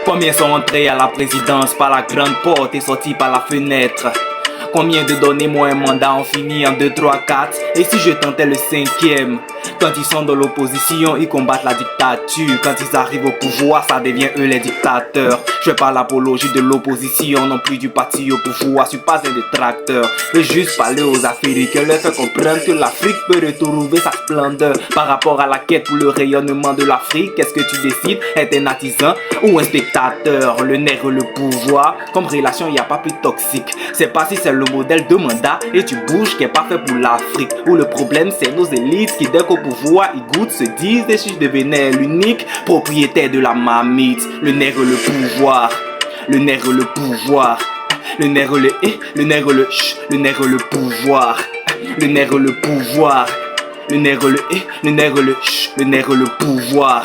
Combien sont entrés à la présidence par la grande porte et sortis par la fenêtre? Combien de donnez-moi un mandat ont fini en 2, 3, 4? Et si je tentais le 5e? Quand ils sont dans l'opposition, ils combattent la dictature. Quand ils arrivent au pouvoir, ça devient eux les dictateurs. Je fais pas l'apologie de l'opposition, non plus du parti au pouvoir. Je suis pas un détracteur. Je veux juste parler aux Africains, leur faire comprendre que l'Afrique peut retrouver sa splendeur. Par rapport à la quête pour le rayonnement de l'Afrique, qu'est-ce que tu décides? Être un artisan ou un spectateur? Le nègre, le pouvoir, comme relation, y a pas plus toxique. C'est pas si c'est le modèle de mandat et tu bouges qui est parfait pour l'Afrique. Où le problème, c'est nos élites qui dès qu'au pouvoir ils goûtent se disent et si je devenais l'unique propriétaire de la marmite. Le nègre, le pouvoir, le nègre, le pouvoir, le nègre, le le nègre, le le nègre, le pouvoir, le nègre, le pouvoir, le nègre, le nègre, le nègre, le pouvoir.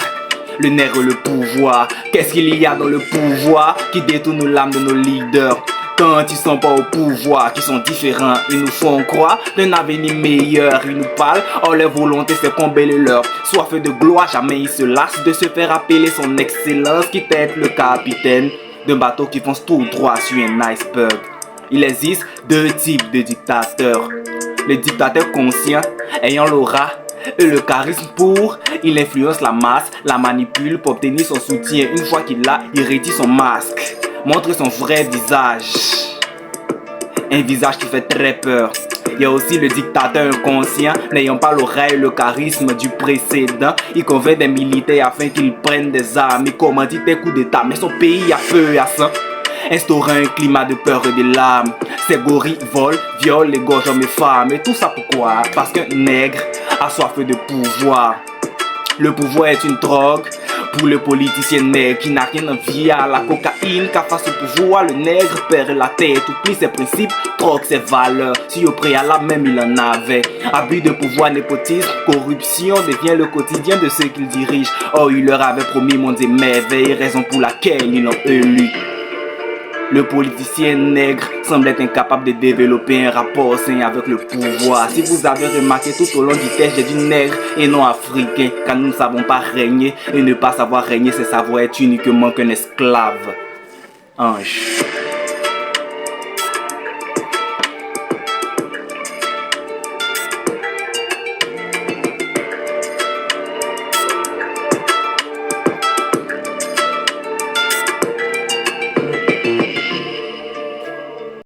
Le nègre, le pouvoir. Qu'est-ce qu'il y a dans le pouvoir qui détourne l'âme de nos leaders? Quand ils sont pas au pouvoir, qui sont différents, ils nous font croire d'un avenir meilleur. Ils nous parlent, or leur volonté c'est combler le leur. Soif de gloire, jamais ils se lassent de se faire appeler son excellence, qui peut-être le capitaine d'un bateau qui fonce tout droit sur un iceberg. Il existe deux types de dictateurs. Le dictateur conscient, ayant l'aura et le charisme pour, il influence la masse, la manipule pour obtenir son soutien. Une fois qu'il l'a, il retire son masque, montre son vrai visage. Un visage qui fait très peur. Il y a aussi le dictateur inconscient, n'ayant pas l'oreille et le charisme du précédent. Il convainc des militaires afin qu'ils prennent des armes. Il commandite des coups d'état, mais son pays a feu et à sang, instaurant un climat de peur et de larmes. Ces gorilles volent, violent, égorgent hommes et femmes. Et tout ça pourquoi? Parce qu'un nègre a soif de pouvoir. Le pouvoir est une drogue pour le politicien nègre qui n'a rien envie à la cocaïne. Car face au pouvoir, le nègre perd la tête, oublie ses principes, troque ses valeurs. Si au préalable même il en avait. Abus de pouvoir, népotisme, corruption devient le quotidien de ceux qu'il dirige. Or il leur avait promis monde et merveille, raison pour laquelle ils l'ont élu. Le politicien nègre semble être incapable de développer un rapport sain avec le pouvoir. Si vous avez remarqué tout au long du texte, j'ai dit nègre et non africain, car nous ne savons pas régner. Et ne pas savoir régner, c'est savoir être uniquement qu'un esclave. Ange.